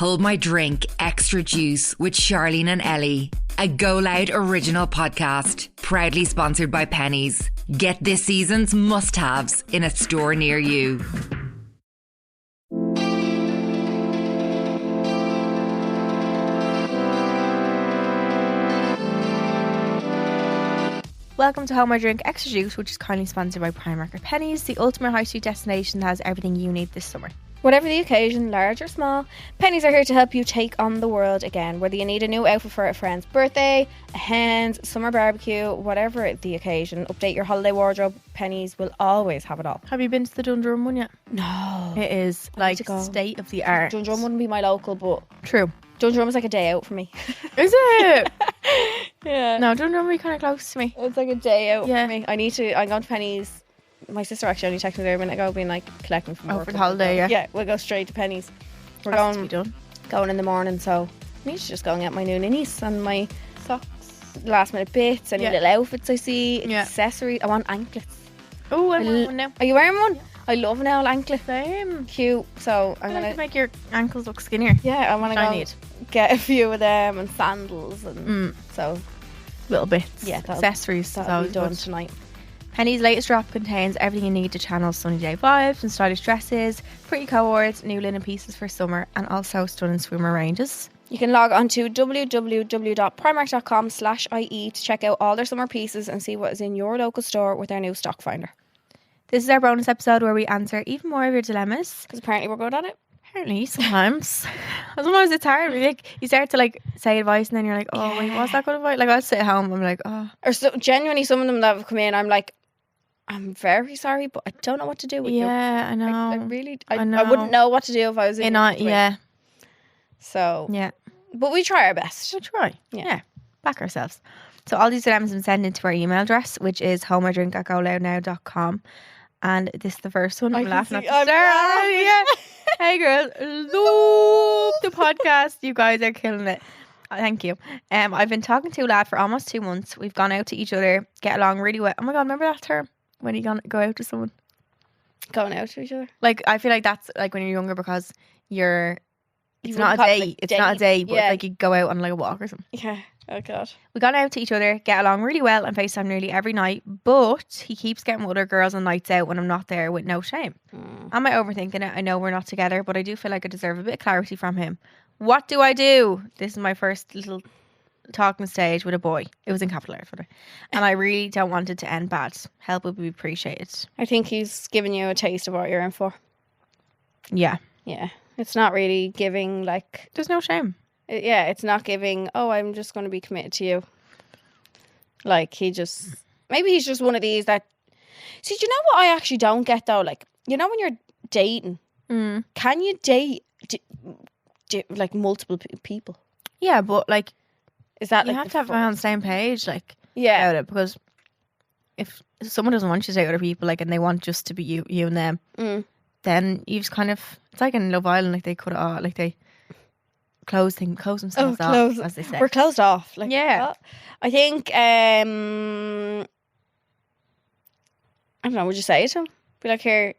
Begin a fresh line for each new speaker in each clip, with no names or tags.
Hold My Drink Extra Juice with Charleen and Ellie, a GoLoud original podcast, proudly sponsored by Pennies. Get this season's must-haves in a store near you.
Welcome to Hold My Drink Extra Juice, which is kindly sponsored by Primark or Pennies, the ultimate high street destination that has everything you need this summer.
Whatever the occasion, large or small, Pennies are here to help you take on the world again. Whether you need a new outfit for a friend's birthday, a hen's, summer barbecue, whatever the occasion, update your holiday wardrobe, Pennies will always have it all.
Have you been to the Dundrum one yet?
No.
It is like state of the art.
Dundrum wouldn't be my local, but
True.
Dundrum is like a day out for me.
Is it?
Yeah.
No, Dundrum would be kind of close to me.
It's like a day out
Yeah.
for me. I'm going to Pennies. My sister actually only texted me there a minute ago being like, collect me from work.
For the holiday, yeah.
Yeah, we'll go straight to Pennies. We're
Has to be done.
going in the morning, so I need to just go and get my new ninnies and my socks, last minute bits, any little outfits I see, accessories. I want anklets.
Oh, I'm wearing one now.
Are you wearing one?
Yeah.
I love an owl anklet.
Same.
Cute. So I'm
I'm
gonna
make your ankles look skinnier.
I want to
I
go
need.
get a few of them and sandals and so
Little bits.
Yeah,
accessories.
that'll be done
Good.
tonight.
Penny's latest drop contains everything you need to channel sunny day vibes and stylish dresses, pretty co-ords, new linen pieces for summer, and also stunning swimmer ranges.
You can log on to www.primark.com/ie to check out all their summer pieces and see what is in your local store with our new stock finder.
This is our bonus episode where we answer even more of your dilemmas.
Because apparently we're good at it.
Apparently, sometimes. Sometimes it's hard. Like, you start to say advice and then you're like, oh, wait, was that good advice? Like, I'll sit at home, I'm like, oh.
Or so, genuinely, some of them that have come in, I'm like, I'm very sorry, but I don't know what to do with you.
Yeah, I know.
I really,
I know.
I wouldn't know what to do if I was in your situation.
Yeah.
So,
Yeah.
but we try our best.
We'll try.
Yeah.
Yeah. Back ourselves. So all these dilemmas have been sent into our email address, which is homemydrink@goloudnow.com. And this is the first one. I'm laughing at the start. Yeah. Hey girls, love the podcast. You guys are killing it. Thank you. I've been talking to a lad for almost 2 months. We've gone out to each other, get along really well. Oh my god, remember that term? When you go out to someone?
Going out to each other.
Like, I feel like that's like when you're younger because it's
You
not a
wouldn't call it,
date.
like,
It's not a date, but
yeah.
it's like you go out on like a walk or something.
Yeah. Oh god.
We got out to each other, get along really well, and FaceTime nearly every night. But he keeps getting with other girls on nights out when I'm not there with no shame. Am I overthinking it? I know we're not together, but I do feel like I deserve a bit of clarity from him. What do I do? This is my first little talking stage with a boy. It was in capital letters, and I really don't want it to end bad. Help would be appreciated.
I think he's giving you a taste of what you're in for.
Yeah.
Yeah. It's not really giving like.
There's no shame.
Yeah, it's not giving, oh, I'm just going to be committed to you. Like, maybe he's just one of these that, see, do you know what I actually don't get though? Like, you know when you're dating, can you date like multiple people?
Yeah, but like,
Is that
you
like
have to have on the same page, like,
yeah,
about it, because if someone doesn't want you to date other people, like, and they want just to be you and them, then you just kind of, it's like in Love Island, like they cut it off, like they close themselves off, as they say.
We're closed off. Like,
Yeah.
what? I think, I don't know, would you say it to him? Be like, here,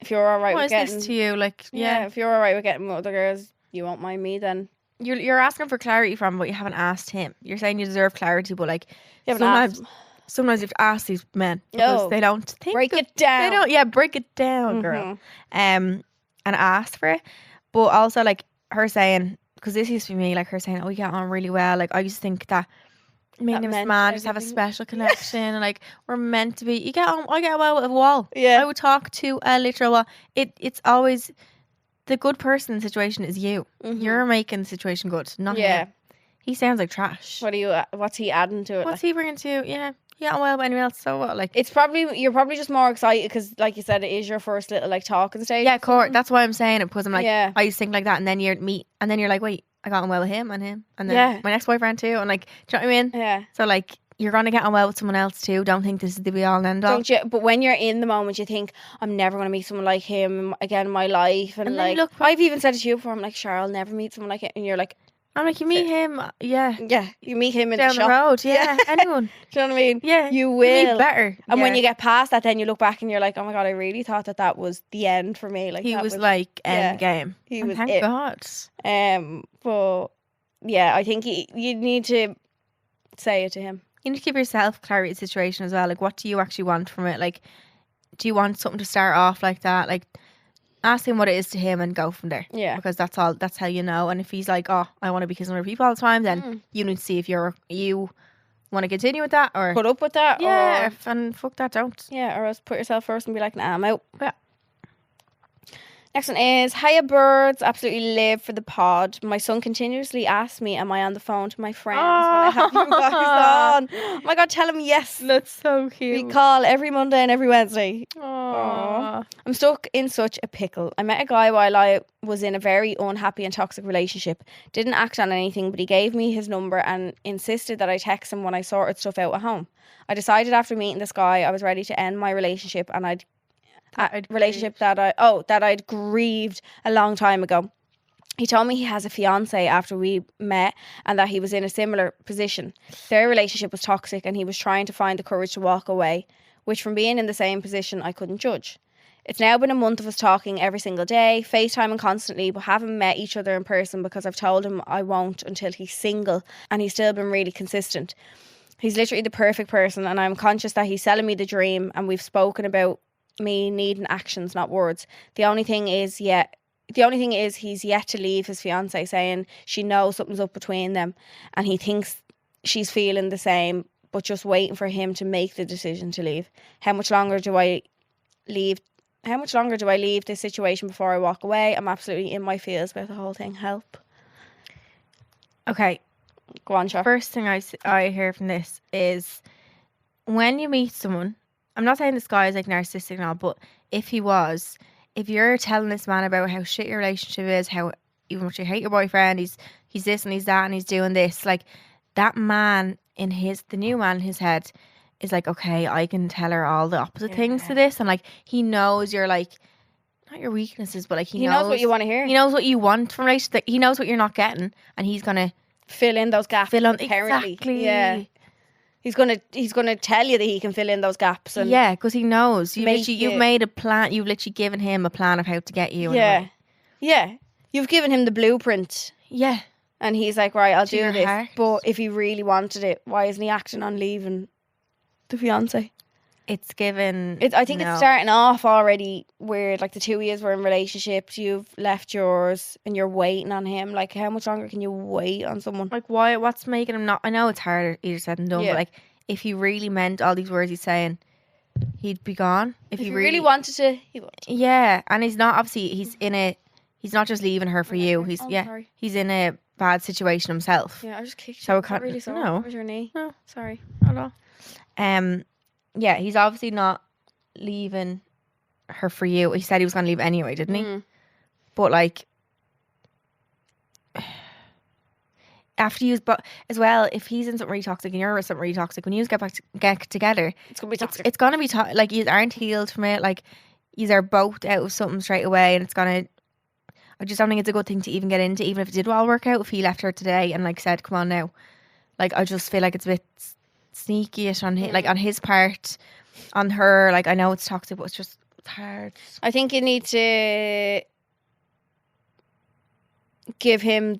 if you're alright
What
with
is
getting.
this to you? Like, yeah.
If you're alright with getting with other girls, you won't mind me then.
You're asking for clarity from, but you haven't asked him. You're saying you deserve clarity, but like,
You haven't asked
sometimes you have to ask these men because
No.
they don't think.
Break it down.
They don't. Yeah, break it down, girl. And ask for it. But also, like, her saying, because this used to be me, like her saying, oh, we get on really well. Like, I used to think that me and
That
this
meant
man just have a
everything.
special connection and like we're meant to be. I get on well with a wall.
Yeah.
I would talk to a literal wall. It's always the good person in the situation is you. You're making the situation good, not him. He sounds like trash.
What's he adding to it?
What's he bringing to you? Yeah. Yeah, well, but anyone else, so what? Like,
You're probably just more excited because, like you said, it is your first little like talking stage.
yeah, court. That's why I'm saying it, because I'm like,
Yeah.
I used to think like that, and then you're like, wait, I got on well with him, and then
Yeah.
my next boyfriend too, and like, do you know what I mean?
Yeah.
So like, you're gonna get on well with someone else too. Don't think this is the be all and end all.
Don't you? But when you're in the moment, you think, I'm never going to meet someone like him again in my life. And
And then
like,
look-
I've even said it to you before, I'm like, sure, I'll never meet someone like him. And you're like,
I'm like, you meet him,
Yeah, you meet him in
down
the
the
shop.
road. Yeah, anyone.
Do you know what I mean?
Yeah,
you
meet
will.
better.
And when you get past that, then you look back and you're like, oh my God, I really thought that was the end for me. Like
he
that
was like end game.
He
and
was
thank
it.
God.
But yeah, I think you need to say it to him.
You need to give yourself clarity of the situation as well. Like, what do you actually want from it? Like, do you want something to start off like that? Like, ask him what it is to him and go from there.
Yeah.
Because that's how you know. And if he's like, oh, I want to be kissing other people all the time, then you need to see if you want to continue with that or
put up with that.
Yeah,
or,
and fuck that, don't.
Yeah, or else put yourself first and be like, nah, I'm out.
Yeah.
Next one is, hiya birds, absolutely live for the pod. My son continuously asks me, am I on the phone to my friends when I have you guys on? Oh my God, tell him yes.
That's so cute.
We call every Monday and every Wednesday.
Aww.
I'm stuck in such a pickle. I met a guy while I was in a very unhappy and toxic relationship. Didn't act on anything, but he gave me his number and insisted that I text him when I sorted stuff out at home. I decided after meeting this guy I was ready to end my relationship and that I'd grieved a long time ago. He told me he has a fiance after we met and that he was in a similar position. Their relationship was toxic and he was trying to find the courage to walk away, which from being in the same position I couldn't judge. It's now been a month of us talking every single day, FaceTiming constantly, but haven't met each other in person because I've told him I won't until he's single, and he's still been really consistent. He's literally the perfect person, and I'm conscious that he's selling me the dream, and we've spoken about me needing actions, not words. The only thing is he's yet to leave his fiance, saying she knows something's up between them and he thinks she's feeling the same, but just waiting for him to make the decision to leave. How much longer do I leave this situation before I walk away? I'm absolutely in my feels about the whole thing. Help.
Okay,
go on, Char.
First thing I hear from this is when you meet someone, I'm not saying this guy is like narcissistic and all, but if you're telling this man about how shit your relationship is, how even much you hate your boyfriend, he's this and he's that and he's doing this, like that man the new man in his head is like, okay, I can tell her all the opposite things to this, and like he knows you're like not your weaknesses, but like he knows
what you want to hear.
He knows what you want from relationship. He knows what you're not getting, and he's gonna
fill in those gaps.
Exactly.
Yeah. He's gonna tell you that he can fill in those gaps, and
because he knows you've made a plan. You've literally given him a plan of how to get you.
Yeah. You've given him the blueprint.
Yeah,
and he's like, right, I'll do this.
Heart.
But if he really wanted it, why isn't he acting on leaving the fiance?
It's given.
I think it's starting off already weird. Like the 2 years we're in relationships, you've left yours and you're waiting on him. Like how much longer can you wait on someone?
Like why? What's making him not? I know it's harder easier said than done, but like if he really meant all these words he's saying, he'd be gone. If he really
wanted to, he would.
Yeah, and he's not obviously he's not just leaving her for you. He's in a bad situation himself.
Yeah, I just kicked you.
So it can't
really sorry.
No.
What was your knee?
No,
sorry.
Not at all. Yeah, he's obviously not leaving her for you. He said he was going to leave anyway, didn't he? But like, after you, but as well, if he's in something really toxic and you're in something really toxic, when you get together,
it's gonna be toxic.
It's gonna be like you aren't healed from it. Like you are both out of something straight away, and it's gonna. I just don't think it's a good thing to even get into, even if it did all work out. If he left her today and like said, "Come on now," like I just feel like it's a bit sneaky-ish on his, like on his part, on her. Like I know it's toxic, but it's hard.
I think you need to give him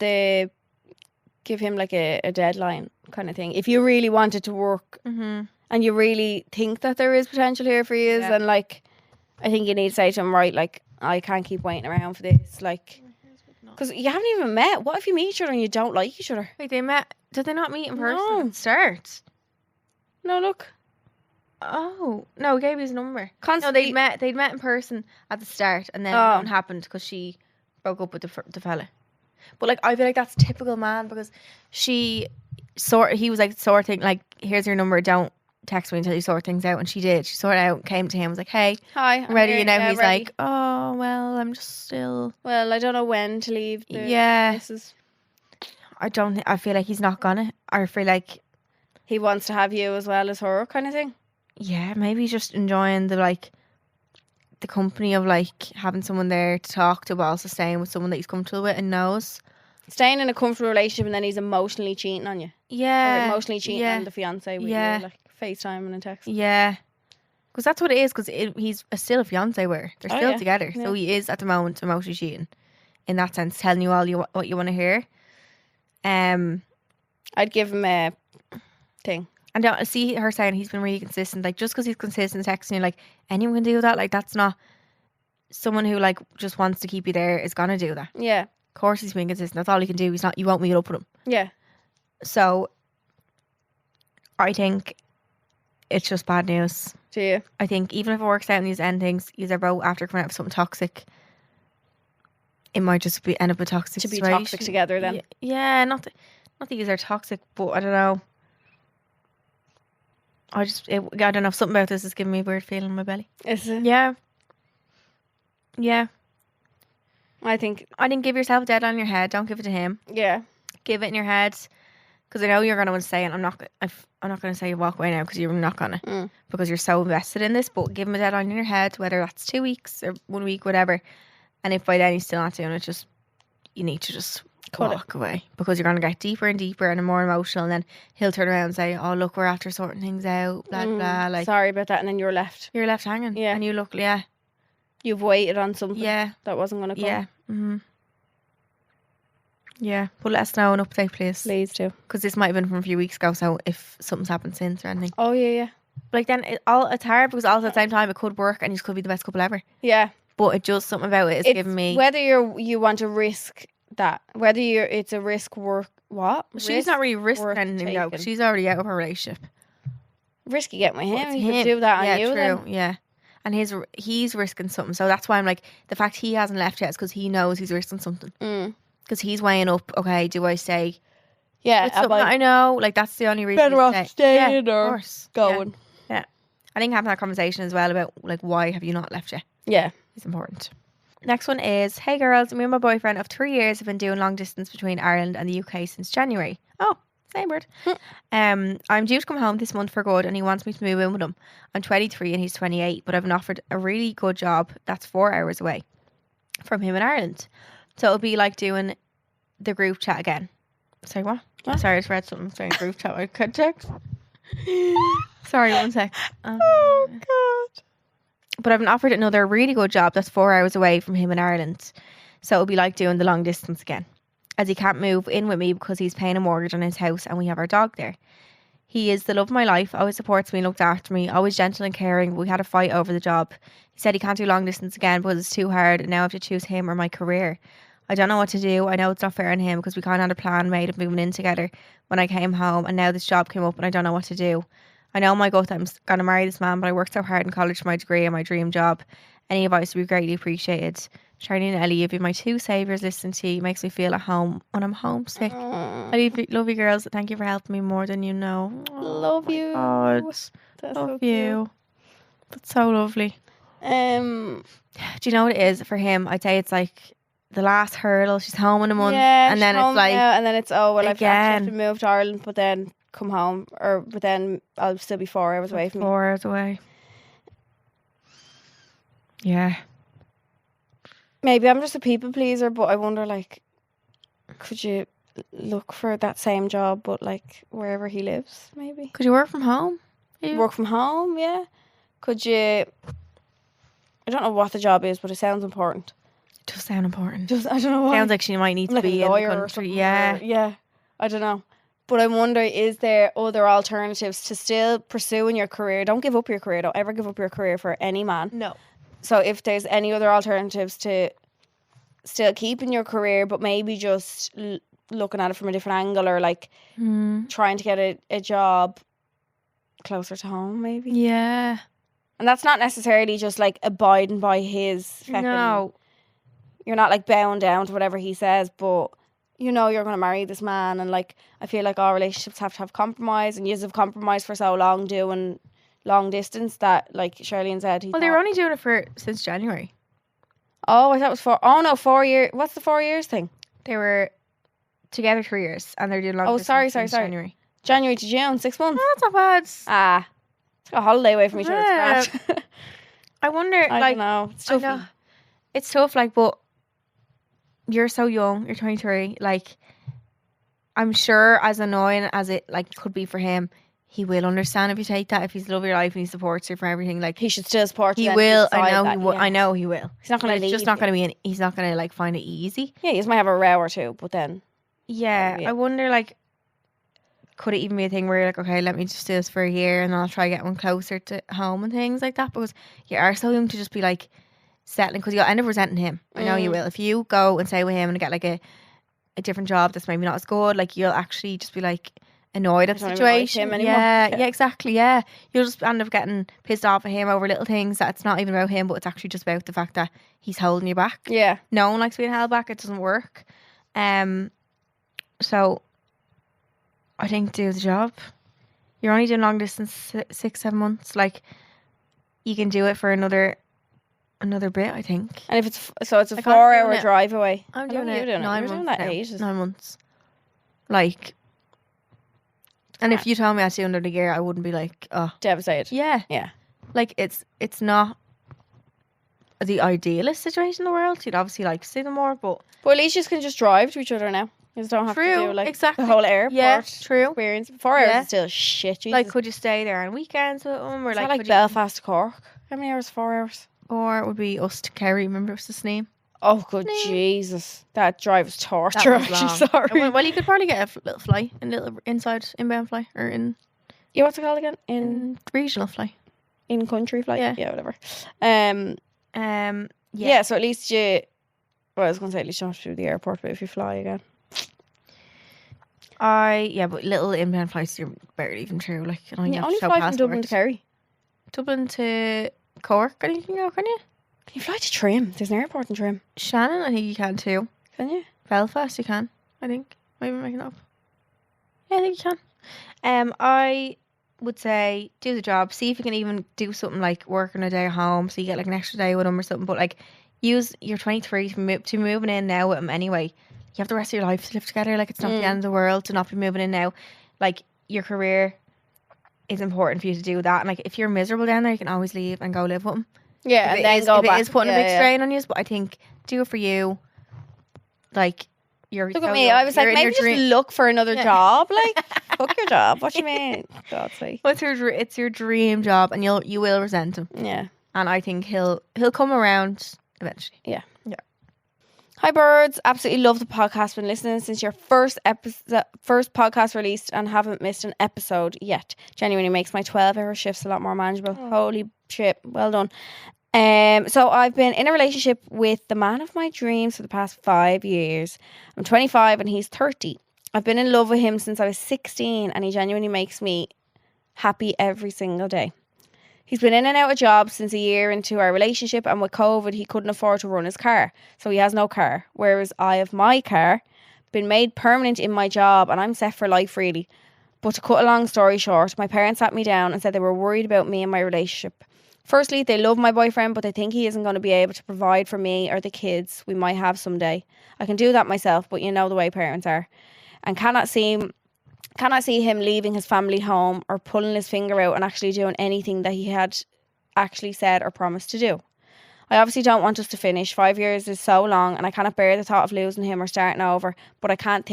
like a deadline kind of thing. If you really want it to work and you really think that there is potential here for you, then like I think you need to say to him, right, like I can't keep waiting around for this, like because you haven't even met. What if you meet each other and you don't like each other?
Like they met? Did they not meet in person at the start?
No, look.
Oh no, gave his number.
Constantly.
No, they'd met in person at the start, and then nothing happened because she broke up with the fella. But like I feel like that's typical man, because he was like sorting, like here's your number, don't text me until you sort things out, and she did. She sorted out, came to him, was like, hey,
hi,
I'm ready. And now he's ready. Like, oh well, I'm just still.
Well, I don't know when to leave.
I feel like he's not gonna. I feel like
he wants to have you as well as her, kind of thing.
Yeah, maybe he's just enjoying the company of like having someone there to talk to, but also staying with someone that he's comfortable with and knows.
staying in a comfortable relationship and then he's emotionally cheating on you.
Yeah.
Or emotionally cheating on the fiance with you, like FaceTime and text.
Yeah. Because that's what it is, because he's still a fiance with her. They're still together. Yeah. So he is, at the moment, emotionally cheating. In that sense, telling you what you want to hear.
I'd give him a thing.
And I see her saying he's been really consistent. Like, just because he's consistent texting you, like, anyone can do that. Like, that's not... Someone who, like, just wants to keep you there is going to do that.
Yeah.
Of course he's being consistent. That's all he can do. You won't meet up with him.
Yeah.
So, I think it's just bad news.
Do you?
I think even if it works out and these end things, you're both after coming out of something toxic, it might just end up a toxic situation.
To be toxic together then.
Yeah, not that these are toxic, but I don't know. I don't know, something about this is giving me a weird feeling in my belly.
Is it?
Yeah. Yeah.
I think
give yourself a deadline in your head. Don't give it to him.
Yeah.
Give it in your head. Because I know you're going to want to say it. I'm not going to say walk away now, because you're not going to. Because you're so invested in this. But give him a deadline in your head, whether that's 2 weeks or 1 week, whatever. And if by then he's still not doing it, you need to just walk away. Because you're going to get deeper and deeper and more emotional. And then he'll turn around and say, oh, look, we're after sorting things out. Blah, blah. Like,
sorry about that. And then you're left.
You're left hanging. Yeah. And you look,
you've waited on something that wasn't going to come.
Yeah. Mm-hmm. Yeah, but let us know an update, please.
Please do.
Because this might have been from a few weeks ago, so if something's happened since or anything.
Oh, yeah.
Like, then it's hard, because also at the same time it could work and you could be the best couple ever.
Yeah.
But it just, something about it is giving me...
Whether you want to risk that, it's a risk worth... What?
She's not really risking anything, though. She's already out of her relationship.
Risky getting with him. He could do that on you.
True.
Then.
Yeah. And he's risking something. So that's why I'm like, the fact he hasn't left yet is because he knows he's risking something. Because he's weighing up, okay, do I stay?
Yeah,
I know. Like, that's the only reason.
Better off staying or going.
Yeah. I think having that conversation as well about, like, why have you not left yet?
Yeah.
Is important. Next one is, hey girls, me and my boyfriend of 3 years have been doing long distance between Ireland and the UK since January. Oh, same word. I'm due to come home this month for good, and he wants me to move in with him. I'm 23 and he's 28, but I've been offered a really good job that's 4 hours away from him in Ireland. So it'll be like doing the group chat again. Say what? Sorry, I just read something. Sorry, group chat. I could text. Sorry, 1 sec.
Oh God.
But I've been offered another really good job that's 4 hours away from him in Ireland. So it'll be like doing the long distance again, as he can't move in with me because he's paying a mortgage on his house and we have our dog there. He is the love of my life, always supports me and looked after me, always gentle and caring. We had a fight over the job. He said he can't do long distance again because it's too hard, and now I have to choose him or my career. I don't know what to do. I know it's not fair on him because we kind of had a plan made of moving in together when I came home, and now this job came up and I don't know what to do. I know in my gut I'm going to marry this man, but I worked so hard in college for my degree and my dream job. Any advice would be greatly appreciated. Charleen and Ellie, you've been my two saviours. Listening to you makes me feel at home when I'm homesick. I love you girls. Thank you for helping me more than you know.
Love you.
God.
That's
love
so
you. That's so lovely. Do you know what it is for him? I'd say it's like the last hurdle. She's home in a month, and then it's like,
and then it's I've actually have
again.
to move to Ireland, but then come home, but then I'll still be 4 hours away from
4 hours away. Yeah.
Maybe I'm just a people pleaser, but I wonder, like, could you look for that same job, but like wherever he lives, maybe?
Could you work from home?
Work from home, yeah. Could you? I don't know what the job is, but it sounds important.
It does sound important.
I don't know why.
Sounds like she might need to
like
be
a lawyer
in the country. Yeah.
Yeah. I don't know. But I wonder, is there other alternatives to still pursuing your career? Don't give up your career. Don't ever give up your career for any man.
No.
So if there's any other alternatives to still keeping your career, but maybe just looking at it from a different angle, or like trying to get a job closer to home, maybe.
Yeah.
And that's not necessarily just like abiding by his fucking... No. You're not like bound down to whatever he says, but you know you're going to marry this man, and like I feel like all relationships have to have compromise, and you have compromised for so long doing long distance that, like Charleen said,
they were only doing it since January.
Oh, I thought it was 4 years. What's the 4 years thing?
They were together 3 years, and they're doing long distance since January.
January to June, 6 months.
Oh, that's not bad.
It's got a holiday away from each other.
I wonder,
I don't know. It's tough.
It's tough, like, but you're so young. You're 23. Like, I'm sure as annoying as it like could be for him, he will understand if you take that. If he's the love of your life and he supports you for everything, like
He should still support you.
he
then if
will. I
decide
know
that,
he will.
yeah.
I know he will.
He's not going to
It's
leave.
just not going to be. He's not going to like find it easy.
Yeah, you might have a row or two, but then.
Yeah,
Yeah.
I wonder like, could it even be a thing where you're like, okay, let me just do this for a year and then I'll try get one closer to home and things like that, because you are so young to just be like settling, because you'll end up resenting him. I know you will. If you go and stay with him and get like a different job that's maybe not as good, like you'll actually just be like annoyed at the
don't even like
situation.
him anymore.
Yeah, exactly. Yeah, you'll just end up getting pissed off at him over little things that it's not even about him, but it's actually just about the fact that he's holding you back.
Yeah.
No one likes being held back. It doesn't work. So I think do the job. You're only doing long distance 6-7 months. Like, you can do it for another bit, I think.
And if it's a
Like, I'm
4-hour
doing it.
drive away.
I'm
How long
doing
are you
it
doing
9
You're doing
months
that
now.
ages.
9 months. Like, and if you told me I was doing it a year, I wouldn't be like, oh,
Devastated.
yeah.
Yeah.
Like, it's not the idealist situation in the world. You'd obviously like to see them more, but
But at least you can just drive to each other now. You just don't have to
True,
do like
exactly.
the whole airport
Yeah, true.
experience. 4 hours
Yeah.
is still shit. Jesus.
like, could you stay there on weekends with them, or
Is
like,
that like
could
Belfast to Cork? How many hours? 4 hours.
or it would be us to Kerry. Remember, it was his name.
Oh, good
No.
Jesus. That drive was
That
torture,
was
actually.
long.
Sorry.
Well, you could probably get a little flight, a little inside inbound flight, or in
Yeah, what's it called again? In
regional flight.
country flight?
Yeah.
Whatever.
Yeah.
Yeah, so at least you... Well, I was going to say at least you don't have to do the airport, but if you fly again.
But little inbound flights you're barely even through. Like, you
You
have
only
to show
fly from Dublin to
passport.
Kerry.
Dublin to Cork, I think you can go, can you?
Can you fly to Trim? There's an airport in Trim.
Shannon, I think you can too.
Can you?
Belfast, you can. I think. Maybe I'm making it up. Yeah, I think you can. I would say do the job. See if you can even do something like working a day at home, so you get like an extra day with him or something. But like, use your 23 to moving in now with him anyway. You have the rest of your life to live together. Like, it's not the end of the world to not be moving in now. Like, your career is important for you to do that. And like, if you're miserable down there, you can always leave and go live with him.
Yeah,
If
and
it
then
is-
go
if
back.
it is putting a
Yeah,
big
yeah.
strain on you, but I think do it for you. Like, you're
Look
so
at me.
young.
I was
You're
like,
in your
maybe just
dream.
look for another
Yeah.
job. Like, fuck your job. What do you mean? God's sake.
It's your dream job, and you will resent him.
Yeah.
And I think he'll come around eventually.
Hi birds, absolutely love the podcast. Been listening since your first podcast released and haven't missed an episode yet. Genuinely makes my 12-hour shifts a lot more manageable. Holy shit, well done. So I've been in a relationship with the man of my dreams for the past 5 years. I'm 25 and he's 30. I've been in love with him since I was 16 and he genuinely makes me happy every single day. He's been in and out of jobs since a year into our relationship, and with COVID, he couldn't afford to run his car. So he has no car. Whereas I have my car, been made permanent in my job, and I'm set for life, really. But to cut a long story short, my parents sat me down and said they were worried about me and my relationship. Firstly, they love my boyfriend, but they think he isn't going to be able to provide for me or the kids we might have someday. I can do that myself, but you know the way parents are. And cannot see him leaving his family home or pulling his finger out and actually doing anything that he had actually said or promised to do. I obviously don't want us to finish. 5 years is so long and I cannot bear the thought of losing him or starting over, but I can't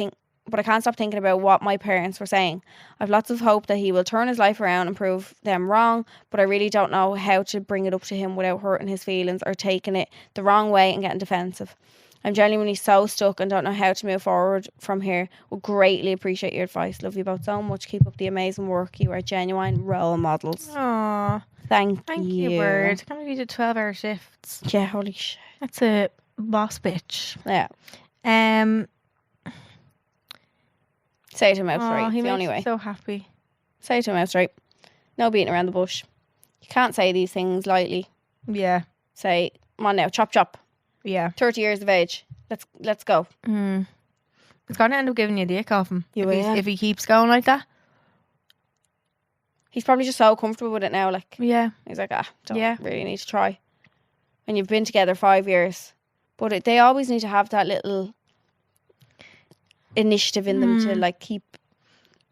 stop thinking about what my parents were saying. I've lots of hope that he will turn his life around and prove them wrong, but I really don't know how to bring it up to him without hurting his feelings or taking it the wrong way and getting defensive. I'm genuinely so stuck and don't know how to move forward from here. Would greatly appreciate your advice. Love you both so much. Keep up the amazing work. You are genuine role models.
Aww.
Thank
you, Bird. I can't believe you did 12-hour shifts.
Yeah, holy shit.
That's a boss bitch.
Yeah. Say it to him outright.
He
It's the
makes
only
me
way.
so happy.
Say it to him outright. No beating around the bush. You can't say these things lightly.
Yeah.
Say, come on now, chop chop.
Yeah.
30 years of age. Let's go.
It's going to end up giving you the ick off him.
You
If he keeps going like that.
He's probably just so comfortable with it now. Like,
Yeah.
he's like, don't really need to try. And you've been together 5 years. But they always need to have that little initiative in them to like keep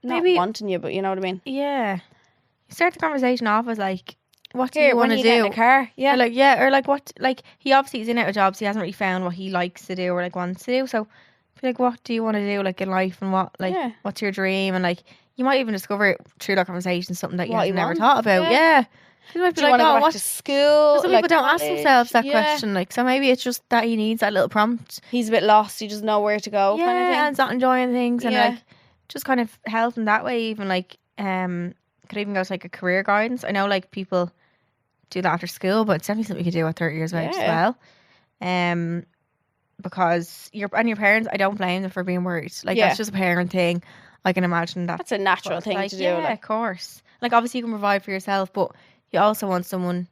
not
Maybe-
wanting you, but you know what I mean?
Yeah. You start the conversation off as like, what do you want to do?
In a car? Yeah.
Or like what, like he obviously is in out of jobs. He hasn't really found what he likes to do or like wants to do. So I feel like, what do you want to do like in life, and what what's your dream? And like you might even discover through that conversation something that you've never thought about. Yeah. You might be
like, oh, what's school?
Some people don't ask themselves that question. Like, so maybe it's just that he needs that little prompt.
He's a bit lost. He doesn't know where to go.
Yeah,
kind of thing.
And he's not enjoying things, and like just kind of helping that way. Even like could even go to like a career guidance. I know like people do that after school, but it's definitely something you could do at 30 years of age as well. Because your parents, I don't blame them for being worried. Like that's just a parent thing. I can imagine
that's a natural thing to do.
Yeah, like, of course. Like obviously you can provide for yourself, but you also want someone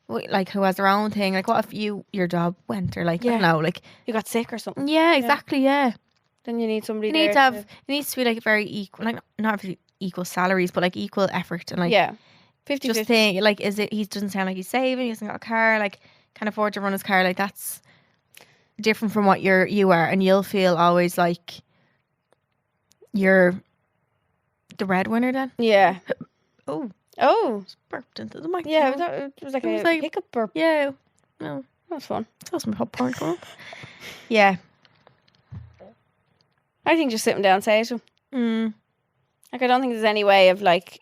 like who has their own thing. Like what if your job went, or like I don't know, like
you got sick or something.
Yeah, exactly. Yeah.
Then you need somebody.
It needs to be like very equal, like not equal salaries, but like equal effort, and like
50-50.
Just think, like, he doesn't sound like he's saving. He hasn't got a car. Like, can't afford to run his car. Like, that's different from what you are, and you'll feel always like you're the breadwinner then.
Yeah.
Oh, it's burped into the mic.
Yeah, it was like a hiccup burp.
Yeah. No,
that's fun.
That's my popcorn. Cool. Yeah.
I think just sitting down, say it to him. Like, I don't think there's any way of like.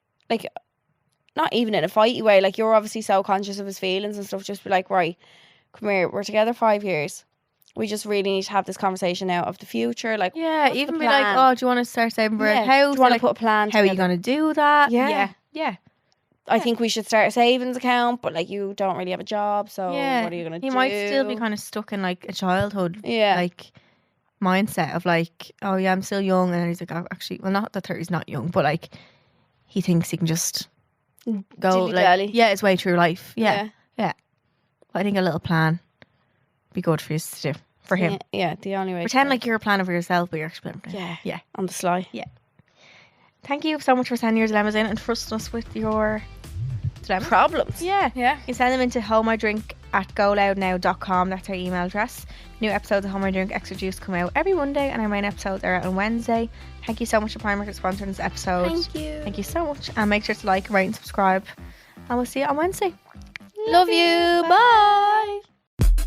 Not even in a fighty way, like you're obviously so conscious of his feelings and stuff, just be like, right, come here, we're together 5 years. We just really need to have this conversation now of the future. Like,
even be like, oh, do you want to start saving for a house?
Do you want to put a plan
together? How are you going to do that?
Yeah. I think we should start a savings account, but like you don't really have a job, so what are you going to do?
He might still be kind of stuck in like a childhood like mindset of like, oh yeah, I'm still young, and he's like, oh, actually, well, not that 30's not young, but like he thinks he can just go like, his way through life. Yeah. I think a little plan be good for you to do for him.
Yeah, the only way.
Pretend like you're planning for yourself, but you're actually planning for him.
Yeah, on the sly.
Yeah. Thank you so much for sending your dilemmas in and trusting us with your dilemmas.
Problems.
Yeah. You can send them into homeidrink@goloudnow.com. That's our email address. New episodes of Home I Drink Extra Juice come out every Monday, and our main episodes are out on Wednesday. Thank you so much to Primark for sponsoring this episode. Thank you so much. And make sure to like, rate and subscribe. And we'll see you on Wednesday.
Love you. Bye.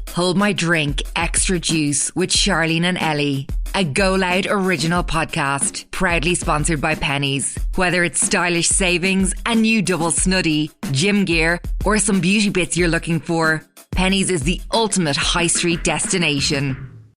Hold My Drink Extra Juice with Charleen and Ellie. A GoLoud original podcast. Proudly sponsored by Pennies. Whether it's stylish savings, a new double snuddy, gym gear, or some beauty bits you're looking for, Pennies is the ultimate high street destination.